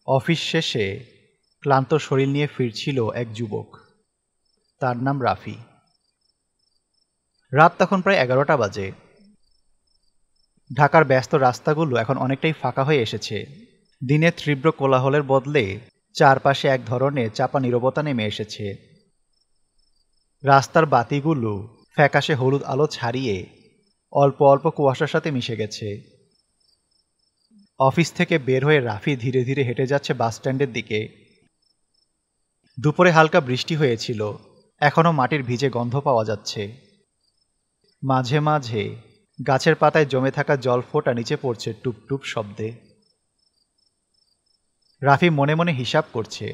Office শেষে ক্লান্ত শরীর নিয়ে ফিরছিল এক যুবক। তার নাম রাফি। রাত তখন প্রায় 11টা বাজে। ঢাকার ব্যস্ত রাস্তাগুলো এখন অনেকটাই ফাঁকা হয়ে এসেছে। দিনের তীব্র কোলাহলের বদলে চারপাশে এক ধরনের চাপা নীরবতা নেমে এসেছে। রাস্তার বাতিগুলো ফ্যাকাশে হলুদ আলো ছাড়িয়ে অল্প অল্প কুয়াশার সাথে মিশে গেছে। অফিস থেকে বের হয়ে রাফি ধীরে ধীরে হেঁটে যাচ্ছে বাস স্ট্যান্ডের দিকে। দুপুরে হালকা বৃষ্টি হয়েছিল, এখনও মাটির ভিজে গন্ধ পাওয়া যাচ্ছে। মাঝে মাঝে গাছের পাতায় জমে থাকা জল ফোঁটা নিচে পড়ছে টুপটুপ শব্দে। রাফি মনে মনে হিসাব করছে,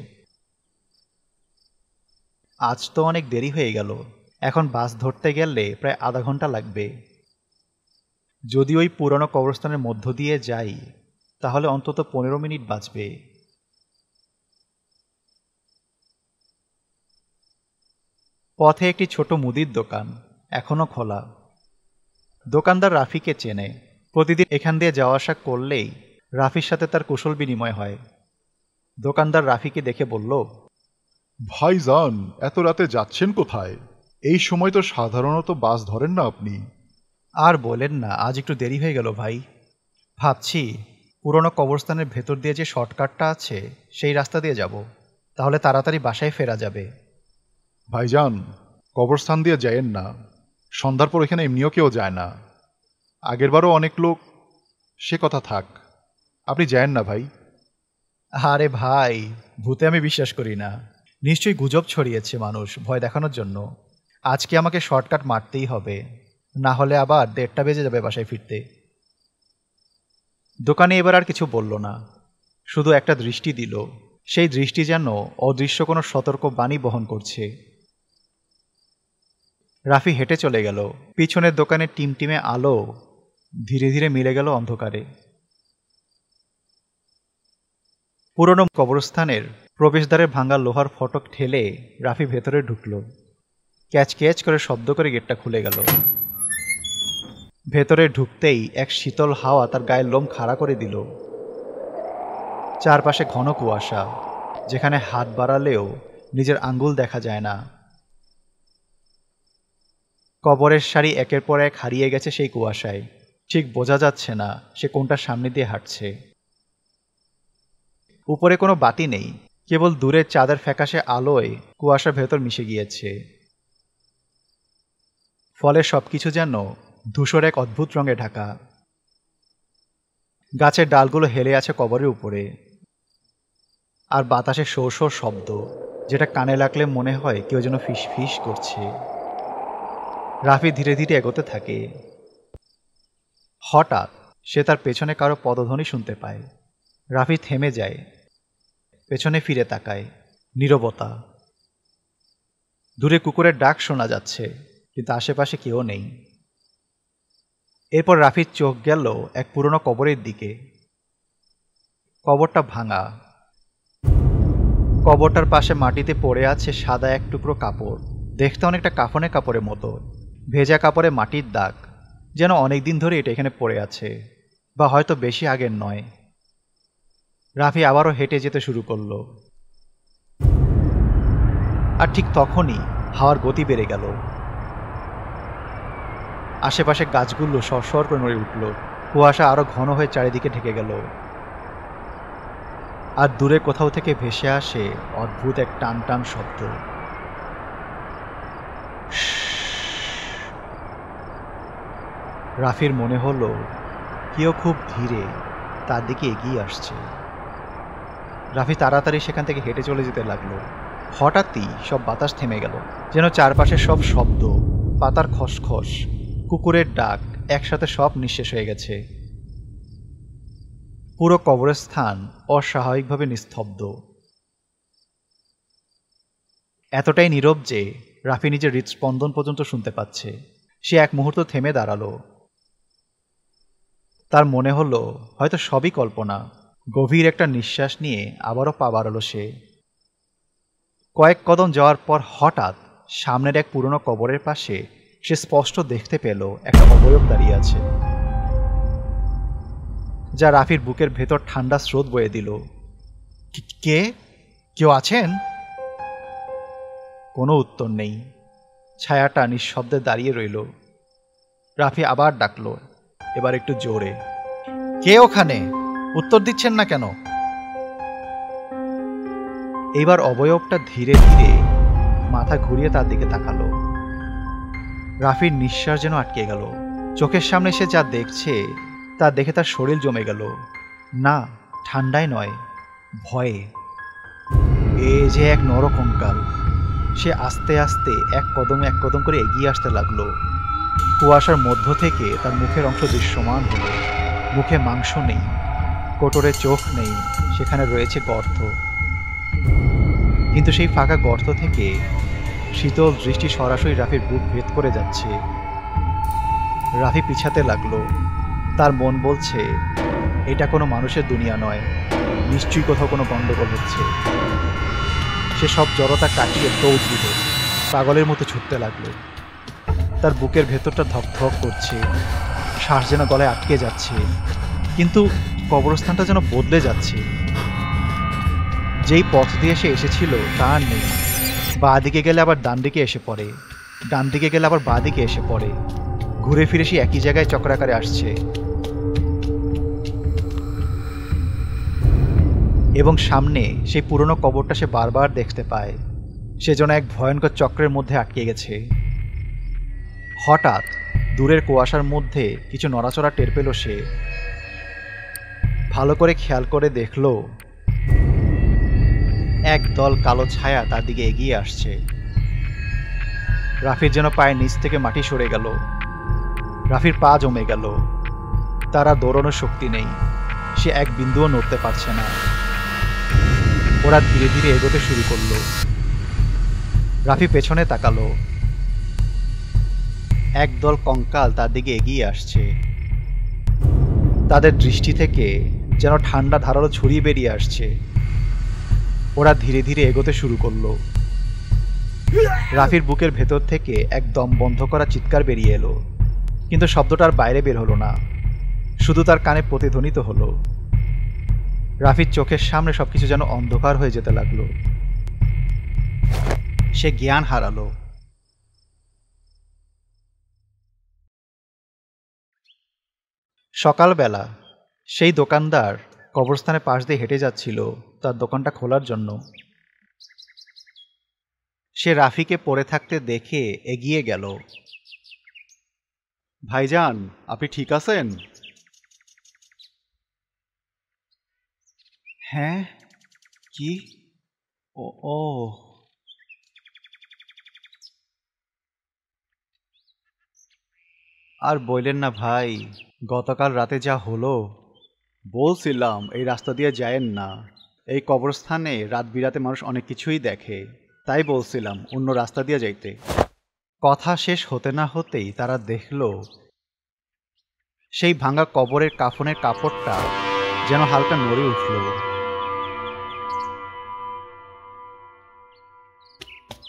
আজ তো অনেক দেরি হয়ে গেল, এখন বাস ধরতে গেলে প্রায় আধা ঘন্টা লাগবে। যদি ওই পুরনো কবরস্থানের মধ্য দিয়ে যাই তাহলে অন্তত 15 মিনিট বাঁচবে। পথে একটি ছোট মুদির দোকান এখনো খোলা। দোকানদার রাফিকে চেনে, প্রতিদিন এখান দিয়ে যাওয়া আসা করলেই রাফির সাথে তার কুশল বিনিময় হয়। দোকানদার রাফিকে দেখে বলল, ভাইজান, এত রাতে যাচ্ছেন কোথায়? এই সময় তো সাধারণত বাস ধরেন না আপনি। আর বলেন না, আজ একটু দেরি হয়ে গেল ভাই। ভাবছি পুরনো কবরস্থানের ভেতর দিয়ে যে শর্টকাটটা আছে সেই রাস্তা দিয়ে যাব, তাহলে তাড়াতাড়ি বাসায় ফেরা যাবে। ভাইজান, কবরস্থান দিয়ে যায়েন না, সন্ধ্যার পর এখানে এমনিও কেউ যায় না। আগেরবারও অনেক লোক, সে কথা থাক, আপনি যায়েন না ভাই। আরে ভাই, ভূতে আমি বিশ্বাস করি না, নিশ্চয়ই গুজব ছড়িয়েছে মানুষ ভয় দেখানোর জন্য। আজকে আমাকে শর্টকাট মারতেই হবে, না হলে আবার 1:30টা বেজে যাবে বাসায় ফিরতে। দোকানে এবার আর কিছু বলল না, শুধু একটা দৃষ্টি দিল। সেই দৃষ্টি যেন অদৃশ্য কোনো সতর্ক বাণী বহন করছে। রাফি হেঁটে চলে গেল। পিছনের দোকানের টিমটিমে আলো ধীরে ধীরে মিলে গেল অন্ধকারে। পুরনো কবরস্থানের প্রবেশদ্বারের ভাঙা লোহার ফটক ঠেলে রাফি ভেতরে ঢুকল। ক্যাচ ক্যাচ করে শব্দ করে গেটটা খুলে গেল। ভেতরে ঢুকতেই এক শীতল হাওয়া তার গায়ের লোম খাড়া করে দিল। চারপাশে ঘন কুয়াশা, যেখানে হাত বাড়ালেও নিজের আঙ্গুল দেখা যায় না। কবরের সারি একের পর এক হারিয়ে গেছে সেই কুয়াশায়। ঠিক বোঝা যাচ্ছে না সে কোনটার সামনে দিয়ে হাঁটছে। উপরে কোনো বাতি নেই, কেবল দূরের চাঁদের ফ্যাকাশে আলোয় কুয়াশার ভেতর মিশে গিয়েছে। ফলে সবকিছু যেন ধূসর এক অদ্ভুত রঙে ঢাকা। গাছের ডালগুলো হেলে আছে কবরের উপরে, আর বাতাসে শোর শোর শব্দ, যেটা কানে লাগলে মনে হয় কেউ যেন ফিস ফিস করছে। রাফি ধীরে ধীরে এগোতে থাকে। হঠাৎ সে তার পেছনে কারো পদধ্বনি শুনতে পায়। রাফি থেমে যায়, পেছনে ফিরে তাকায়। নীরবতা। দূরে কুকুরের ডাক শোনা যাচ্ছে, কিন্তু আশেপাশে কেউ নেই। এরপর রাফির চোখ গেল এক পুরনো কবরের দিকে। কবরটা ভাঙা। কবরটার পাশে মাটিতে পড়ে আছে সাদা এক টুকরো কাপড়, দেখতে অনেকটা কাফনের কাপড়ের মতো। ভেজা কাপড়ে মাটির দাগ, যেন অনেকদিন ধরে এটা এখানে পড়ে আছে, বা হয়তো বেশি আগের নয়। রাফি আবারও হেঁটে যেতে শুরু করল। আর ঠিক তখনই হাওয়ার গতি বেড়ে গেল। আশেপাশে গাছগুলো সরসর করে নড়ে উঠল। কুয়াশা আরো ঘন হয়ে চারিদিকে ঢেকে গেল। আর দূরে কোথাও থেকে ভেসে আসে অদ্ভুত এক টান টান শব্দ। রাফির মনে হলো কেউ খুব ধীরে তার দিকে এগিয়ে আসছে। রাফি তাড়াতাড়ি সেখান থেকে হেঁটে চলে যেতে লাগলো। হঠাৎই সব বাতাস থেমে গেল, যেন চারপাশে সব শব্দ, পাতার খসখস, কুকুরের ডাক একসাথে সব নিঃশেষ হয়ে গেছে। পুরো কবরস্থান অস্বাভাবিকভাবে নিস্তব্ধ। এতটাই নীরব যে রাফি নিজের হৃদস্পন্দন পর্যন্ত শুনতে পাচ্ছে। সে এক মুহূর্ত থেমে দাঁড়ালো। তার মনে হলো হয়তো সবই কল্পনা। গভীর একটা নিঃশ্বাস নিয়ে আবারও পা বাড়ালো সে। কয়েক কদম যাওয়ার পর হঠাৎ সামনের এক পুরনো কবরের পাশে সে স্পষ্ট দেখতে পেল একটা অবয়ব দাঁড়িয়ে আছে, যা রাফির বুকের ভেতর ঠান্ডা স্রোত বয়ে দিল। কে? কেউ আছেন? কোনো উত্তর নেই। ছায়াটা নিঃশব্দে দাঁড়িয়ে রইল। রাফি আবার ডাকলো, এবার একটু জোরে। কে ওখানে? উত্তর দিচ্ছেন না কেন? এইবার অবয়বটা ধীরে ধীরে মাথা ঘুরিয়ে তার দিকে তাকালো। রাফির নিঃশ্বাস যেন আটকে গেল। চোখের সামনে সে যা দেখছে তা দেখে তার শরীর জমে গেল। না, ঠান্ডায় নয়, ভয়ে। এ যে এক নরকঙ্কাল। সে আস্তে আস্তে এক কদম করে এগিয়ে আসতে লাগলো। কুয়াশার মধ্য থেকে তার মুখের অংশ দৃশ্যমান হলো। মুখে মাংস নেই, কোটরে চোখ নেই, সেখানে রয়েছে গর্ত। কিন্তু সেই ফাঁকা গর্ত থেকে শীতল দৃষ্টি সরাসরি রাফির বুক ভেদ করে যাচ্ছে। রাফি পিছাতে লাগলো। তার মন বলছে, এটা কোনো মানুষের দুনিয়া নয়, নিশ্চয়ই কোথাও কোনো গণ্ডগোল হচ্ছে। সে সব জড়তা কাটিয়ে দৌড় দিল, পাগলের মতো ছুটতে লাগলো। তার বুকের ভেতরটা ধকধক করছে, শ্বাস যেন গলায় আটকে যাচ্ছে। কিন্তু কবরস্থানটা যেন বদলে যাচ্ছে। যেই পথ দিয়ে সে এসেছিল তা আর নেই। বাঁ দিকে গেলে আবার ডান দিকে এসে পড়ে, ডান দিকে গেলে আবার বাঁ দিকে এসে পড়ে। ঘুরে ফিরে সে একই জায়গায় চক্রাকারে আসছে। এবং সামনে সেই পুরনো কবরটা সে বারবার দেখতে পায়। সে যেন এক ভয়ঙ্কর চক্রের মধ্যে আটকে গেছে। হঠাৎ দূরের কুয়াশার মধ্যে কিছু নড়াচড়া টের পেল সে। ভালো করে খেয়াল করে দেখল, এক দল কালো ছায়া তার দিকে এগিয়ে আসছে। রাফির যেন পায়ের নিচ থেকে মাটি সরে গেল। রাফির পা জমে গেল। তার আর দৌড়ানোর শক্তি নেই। সে এক বিন্দুও নড়তে পারছে না। ওরা ধীরে ধীরে এগোতে শুরু করলো। রাফি পেছনে তাকালো। একদল কঙ্কাল তার দিকে এগিয়ে আসছে। তাদের দৃষ্টি থেকে যেন ঠান্ডা ধারালো ছড়িয়ে বেরিয়ে আসছে। ওরা ধীরে ধীরে এগোতে শুরু করলো। রাফির বুকের ভেতর থেকে এক দম বন্ধ করা চিৎকার বেরিয়ে এলো, কিন্তু শব্দটার বাইরে বের হলো না, শুধু তার কানে প্রতিধ্বনিত হলো। রাফির চোখের সামনে সবকিছু যেন অন্ধকার হয়ে যেতে লাগলো। সে জ্ঞান হারালো। সকালবেলা সেই দোকানদার কবরস্থানের পাশ দিয়ে হেঁটে যাচ্ছিল তার দোকানটা খোলার জন্য। সে রাফিকে পড়ে থাকতে দেখে এগিয়ে গেল। ভাইজান, আপনি ঠিক আছেন? হ্যাঁ, কি? ও ও আর বললেন না ভাই, গতকাল রাতে যা হলো। বলছিলাম এই রাস্তা দিয়ে যায়েন না, এই কবরস্থানে রাত বিরাতে মানুষ অনেক কিছুই দেখে, তাই বলছিলাম অন্য রাস্তা দিয়ে যাইতে। কথা শেষ হতে না হতেই তারা দেখল সেই ভাঙা কবরের কাফনের কাপড়টা যেন হালকা নড়ে উঠল।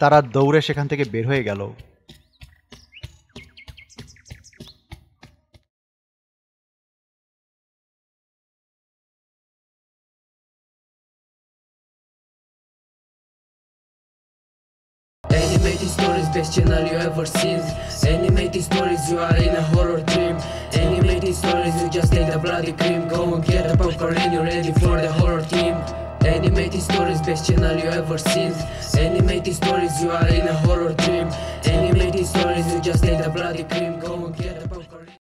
তারা দৌড়ে সেখান থেকে বের হয়ে গেল। Animated stories, best channel you ever seen. Animated stories, you are in a horror dream. Animated stories, you just take the bloody cream. Go and get the popcorn and you're ready for the horror team. Animated stories, best channel you ever seen. Animated stories, you are in a horror dream. Animated stories, you just take the bloody cream. Go and get the popcorn.